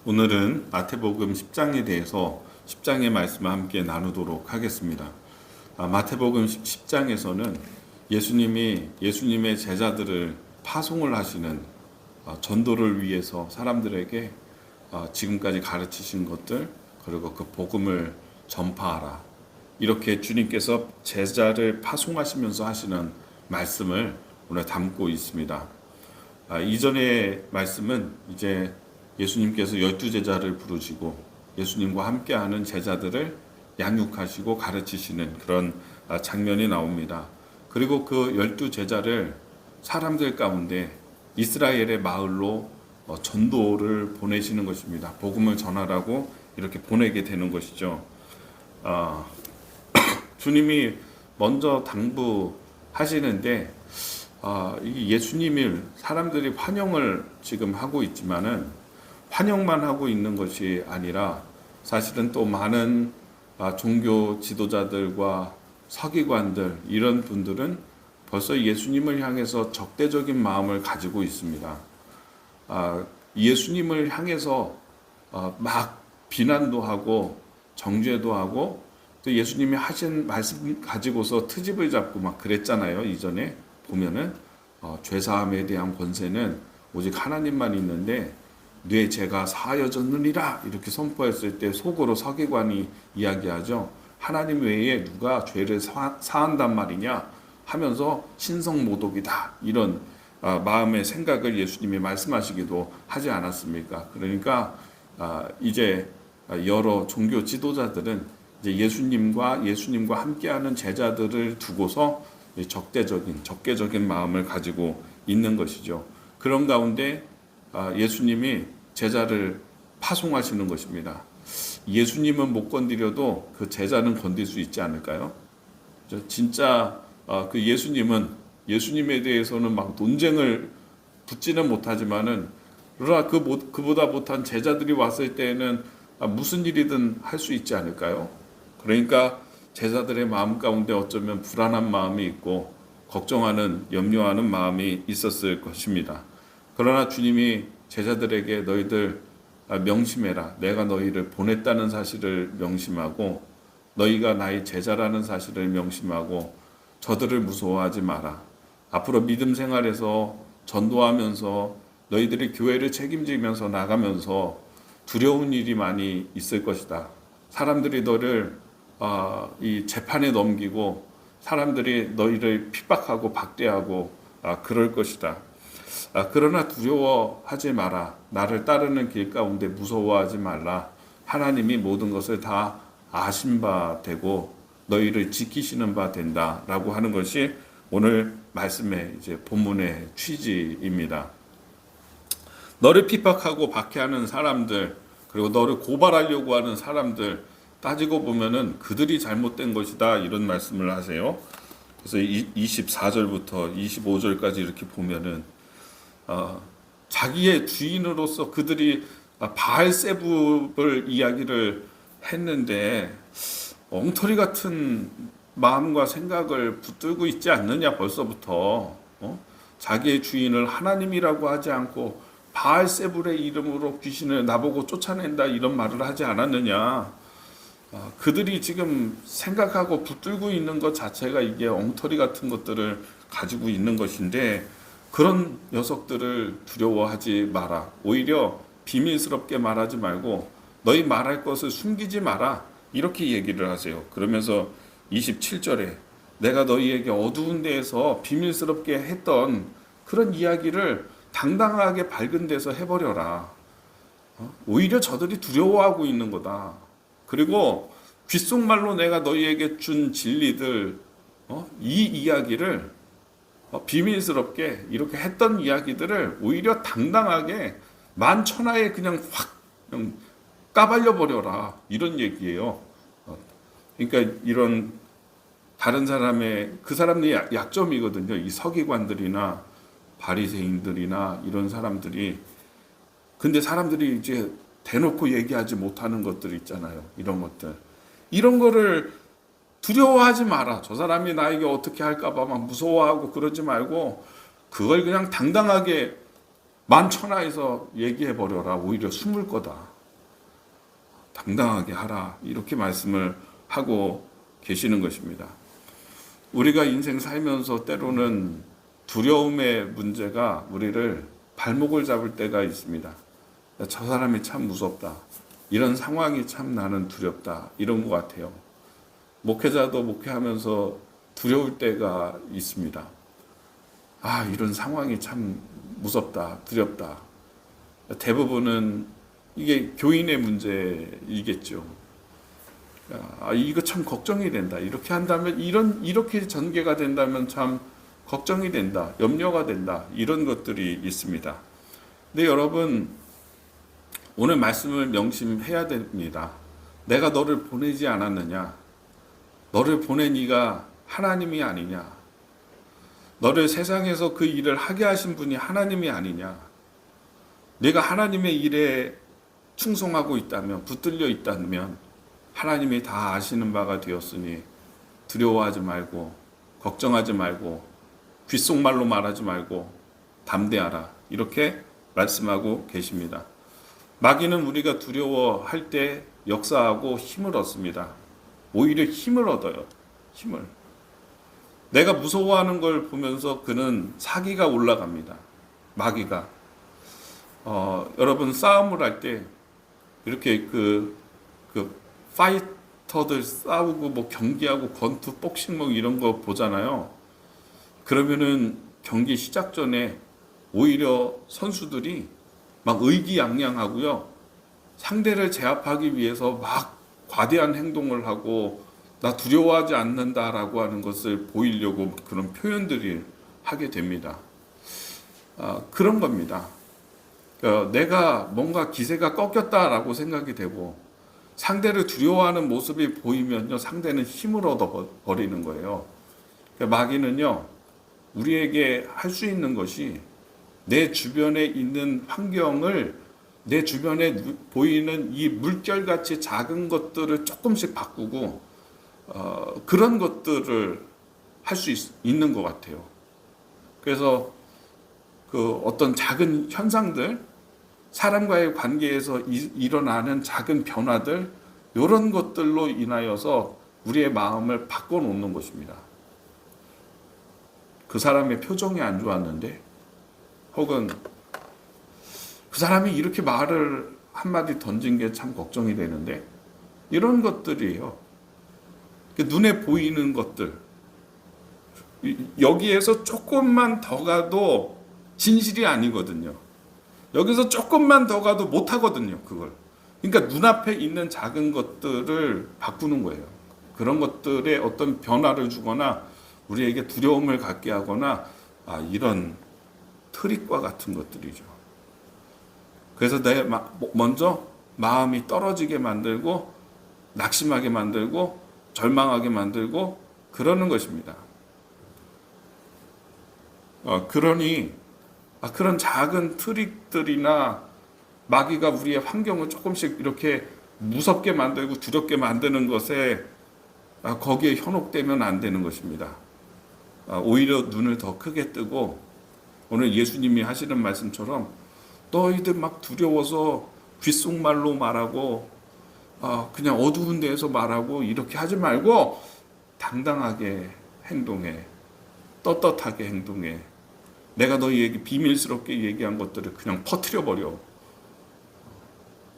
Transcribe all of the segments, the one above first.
오늘은 마태복음 10장에 대해서 10장의 말씀을 함께 나누도록 하겠습니다. 마태복음 10장에서는 예수님이 예수님의 제자들을 파송을 하시는 전도를 위해서 사람들에게 지금까지 가르치신 것들, 그리고 그 복음을 전파하라, 이렇게 주님께서 제자를 파송하시면서 하시는 말씀을 오늘 담고 있습니다. 이전의 말씀은 이제 예수님께서 12제자를 부르시고 예수님과 함께하는 제자들을 양육하시고 가르치시는 그런 장면이 나옵니다. 그리고 그 12제자를 사람들 가운데 이스라엘의 마을로 전도를 보내시는 것입니다. 복음을 전하라고 이렇게 보내게 되는 것이죠. 주님이 먼저 당부하시는데 이 예수님을 사람들이 환영을 지금 하고 있지만은 환영만 하고 있는 것이 아니라 사실은 또 많은 종교 지도자들과 서기관들, 이런 분들은 벌써 예수님을 향해서 적대적인 마음을 가지고 있습니다. 예수님을 향해서 막 비난도 하고 정죄도 하고, 또 예수님이 하신 말씀 가지고서 트집을 잡고 막 그랬잖아요. 이전에 보면은 죄사함에 대한 권세는 오직 하나님만 있는데 뇌 죄가 사하여졌느니라 이렇게 선포했을 때 속으로 서기관이 이야기하죠. 하나님 외에 누가 죄를 사한단 말이냐 하면서 신성모독이다, 이런 마음의 생각을 예수님이 말씀하시기도 하지 않았습니까? 그러니까 이제 여러 종교 지도자들은 이제 예수님과 함께하는 제자들을 두고서 적개적인 마음을 가지고 있는 것이죠. 그런 가운데 예수님이 제자를 파송하시는 것입니다. 예수님은 못 건드려도 그 제자는 건들 수 있지 않을까요? 진짜 그 예수님에 대해서는 막 논쟁을 붙지는 못하지만은, 그러나 그보다 못한 제자들이 왔을 때에는 무슨 일이든 할 수 있지 않을까요? 그러니까 제자들의 마음 가운데 어쩌면 불안한 마음이 있고 걱정하는, 염려하는 마음이 있었을 것입니다. 그러나 주님이 제자들에게 너희들 명심해라, 내가 너희를 보냈다는 사실을 명심하고 너희가 나의 제자라는 사실을 명심하고 저들을 무서워하지 마라. 앞으로 믿음 생활에서 전도하면서 너희들이 교회를 책임지면서 나가면서 두려운 일이 많이 있을 것이다. 사람들이 너를 이 재판에 넘기고 사람들이 너희를 핍박하고 박대하고 그럴 것이다. 그러나 두려워하지 마라. 나를 따르는 길 가운데 무서워하지 말라. 하나님이 모든 것을 다 아신 바 되고 너희를 지키시는 바 된다라고 하는 것이 오늘 말씀의 이제 본문의 취지입니다. 너를 핍박하고 박해하는 사람들, 그리고 너를 고발하려고 하는 사람들, 따지고 보면은 그들이 잘못된 것이다, 이런 말씀을 하세요. 그래서 24절부터 25절까지 이렇게 보면은 자기의 주인으로서 그들이 바알세불을 이야기를 했는데 엉터리 같은 마음과 생각을 붙들고 있지 않느냐, 벌써부터. 자기의 주인을 하나님이라고 하지 않고 바알세불의 이름으로 귀신을 나보고 쫓아낸다, 이런 말을 하지 않았느냐. 그들이 지금 생각하고 붙들고 있는 것 자체가 이게 엉터리 같은 것들을 가지고 있는 것인데, 그런 녀석들을 두려워하지 마라. 오히려 비밀스럽게 말하지 말고 너희 말할 것을 숨기지 마라, 이렇게 얘기를 하세요. 그러면서 27절에 내가 너희에게 어두운 데에서 비밀스럽게 했던 그런 이야기를 당당하게 밝은 데서 해버려라. 오히려 저들이 두려워하고 있는 거다. 그리고 귓속말로 내가 너희에게 준 진리들, 이 이야기를 비밀스럽게 이렇게 했던 이야기들을 오히려 당당하게 만천하에 그냥 확 까발려 버려라, 이런 얘기예요. 그러니까 이런 다른 사람의, 그 사람들이 약점이거든요. 이 서기관들이나 바리새인들이나 이런 사람들이. 근데 사람들이 이제 대놓고 얘기하지 못하는 것들 있잖아요. 이런 거를 두려워하지 마라. 저 사람이 나에게 어떻게 할까봐 막 무서워하고 그러지 말고 그걸 그냥 당당하게 만천하에서 얘기해버려라. 오히려 숨을 거다. 당당하게 하라. 이렇게 말씀을 하고 계시는 것입니다. 우리가 인생 살면서 때로는 두려움의 문제가 우리를 발목을 잡을 때가 있습니다. 저 사람이 참 무섭다. 이런 상황이 참 나는 두렵다. 이런 것 같아요. 목회자도 목회하면서 두려울 때가 있습니다. 이런 상황이 참 무섭다. 두렵다. 대부분은 이게 교인의 문제이겠죠. 이거 참 걱정이 된다. 이렇게 한다면 이렇게 전개가 된다면 참 걱정이 된다. 염려가 된다. 이런 것들이 있습니다. 근데 여러분 오늘 말씀을 명심해야 됩니다. 내가 너를 보내지 않았느냐? 너를 보낸 이가 하나님이 아니냐? 너를 세상에서 그 일을 하게 하신 분이 하나님이 아니냐? 내가 하나님의 일에 충성하고 있다면, 붙들려 있다면 하나님이 다 아시는 바가 되었으니 두려워하지 말고 걱정하지 말고 귓속말로 말하지 말고 담대하라. 이렇게 말씀하고 계십니다. 마귀는 우리가 두려워할 때 역사하고 힘을 얻습니다. 오히려 힘을 얻어요. 힘을. 내가 무서워하는 걸 보면서 그는 사기가 올라갑니다. 마귀가. 여러분 싸움을 할 때 이렇게 그 파이터들 싸우고 뭐 경기하고 권투, 복싱 뭐 이런 거 보잖아요. 그러면은 경기 시작 전에 오히려 선수들이 막 의기양양하고요. 상대를 제압하기 위해서 막 과대한 행동을 하고 나 두려워하지 않는다라고 하는 것을 보이려고 그런 표현들을 하게 됩니다. 그런 겁니다. 내가 뭔가 기세가 꺾였다라고 생각이 되고 상대를 두려워하는 모습이 보이면요, 상대는 힘을 얻어버리는 거예요. 마귀는요, 우리에게 할 수 있는 것이 내 주변에 있는 환경을, 내 주변에 보이는 이 물결같이 작은 것들을 조금씩 바꾸고 그런 것들을 할 수 있는 것 같아요. 그래서 그 어떤 작은 현상들, 사람과의 관계에서 일어나는 작은 변화들, 이런 것들로 인하여서 우리의 마음을 바꿔놓는 것입니다. 그 사람의 표정이 안 좋았는데, 혹은 그 사람이 이렇게 말을 한마디 던진 게 참 걱정이 되는데, 이런 것들이에요. 눈에 보이는 것들. 여기에서 조금만 더 가도 진실이 아니거든요. 여기서 조금만 더 가도 못 하거든요, 그걸. 그러니까 눈앞에 있는 작은 것들을 바꾸는 거예요. 그런 것들에 어떤 변화를 주거나 우리에게 두려움을 갖게 하거나 이런 트릭과 같은 것들이죠. 그래서 먼저 마음이 떨어지게 만들고 낙심하게 만들고 절망하게 만들고 그러는 것입니다. 그러니 그런 작은 트릭들이나 마귀가 우리의 환경을 조금씩 이렇게 무섭게 만들고 두렵게 만드는 것에 거기에 현혹되면 안 되는 것입니다. 오히려 눈을 더 크게 뜨고 오늘 예수님이 하시는 말씀처럼 너희들 막 두려워서 귓속말로 말하고 그냥 어두운 데에서 말하고 이렇게 하지 말고 당당하게 행동해. 떳떳하게 행동해. 내가 너희에게 비밀스럽게 얘기한 것들을 그냥 퍼뜨려 버려.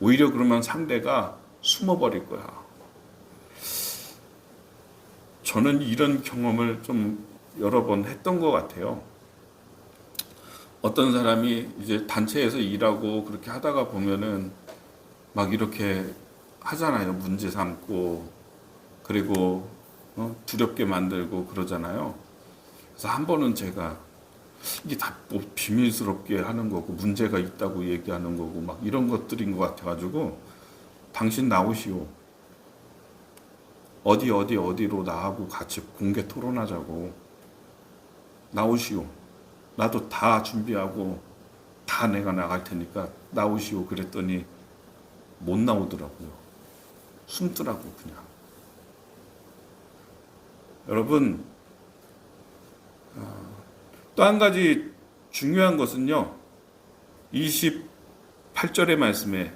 오히려 그러면 상대가 숨어버릴 거야. 저는 이런 경험을 좀 여러 번 했던 것 같아요. 어떤 사람이 이제 단체에서 일하고 그렇게 하다가 보면은 막 이렇게 하잖아요. 문제 삼고 그리고 두렵게 만들고 그러잖아요. 그래서 한 번은 제가 이게 다 뭐 비밀스럽게 하는 거고 문제가 있다고 얘기하는 거고 막 이런 것들인 것 같아가지고 당신 나오시오. 어디로 나하고 같이 공개 토론하자고. 나오시오. 나도 다 준비하고 다 내가 나갈 테니까 나오시오. 그랬더니 못 나오더라고요. 숨더라고 그냥. 여러분 또 한 가지 중요한 것은요. 28절의 말씀에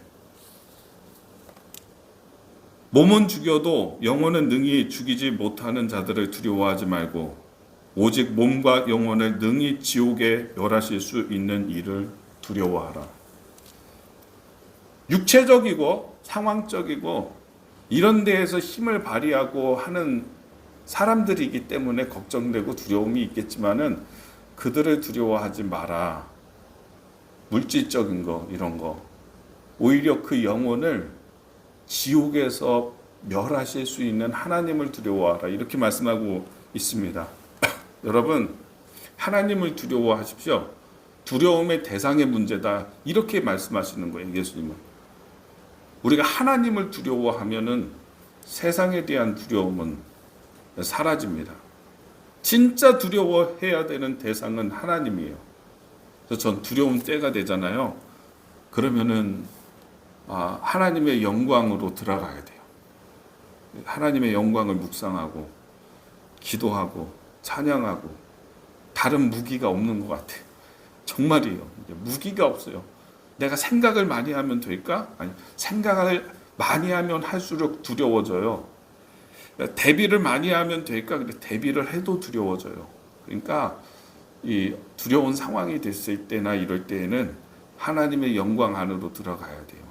몸은 죽여도 영혼은 능히 죽이지 못하는 자들을 두려워하지 말고 오직 몸과 영혼을 능히 지옥에 멸하실 수 있는 이를 두려워하라. 육체적이고 상황적이고 이런 데에서 힘을 발휘하고 하는 사람들이기 때문에 걱정되고 두려움이 있겠지만은 그들을 두려워하지 마라. 물질적인 거, 이런 거. 오히려 그 영혼을 지옥에서 멸하실 수 있는 하나님을 두려워하라. 이렇게 말씀하고 있습니다. 여러분, 하나님을 두려워하십시오. 두려움의 대상의 문제다. 이렇게 말씀하시는 거예요, 예수님은. 우리가 하나님을 두려워하면은 세상에 대한 두려움은 사라집니다. 진짜 두려워해야 되는 대상은 하나님이에요. 그래서 전 두려움 때가 되잖아요. 그러면은 하나님의 영광으로 들어가야 돼요. 하나님의 영광을 묵상하고 기도하고 찬양하고 다른 무기가 없는 것 같아요. 정말이에요. 무기가 없어요. 내가 생각을 많이 하면 될까? 아니, 생각을 많이 하면 할수록 두려워져요. 대비를 많이 하면 될까? 근데 대비를 해도 두려워져요. 그러니까 이 두려운 상황이 됐을 때나 이럴 때에는 하나님의 영광 안으로 들어가야 돼요.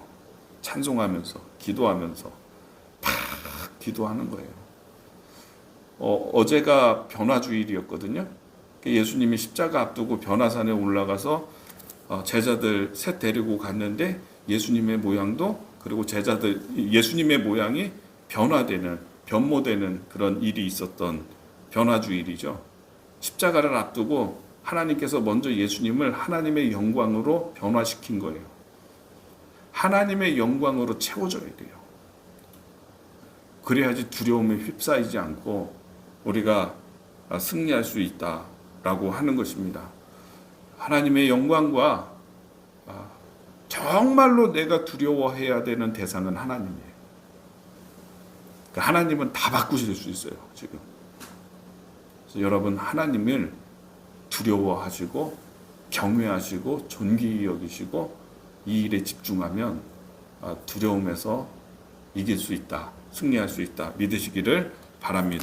찬송하면서 기도하면서 팍 기도하는 거예요. 어제가 변화주일이었거든요. 예수님이 십자가 앞두고 변화산에 올라가서 제자들 셋 데리고 갔는데 예수님의 모양도 그리고 제자들 예수님의 모양이 변모되는 그런 일이 있었던 변화주일이죠. 십자가를 앞두고 하나님께서 먼저 예수님을 하나님의 영광으로 변화시킨 거예요. 하나님의 영광으로 채워져야 돼요. 그래야지 두려움에 휩싸이지 않고 우리가 승리할 수 있다라고 하는 것입니다. 하나님의 영광과 정말로 내가 두려워해야 되는 대상은 하나님이에요. 하나님은 다 바꾸실 수 있어요, 지금. 그래서 여러분, 하나님을 두려워하시고 경외하시고 존귀히 여기시고 이 일에 집중하면 두려움에서 이길 수 있다, 승리할 수 있다 믿으시기를 바랍니다.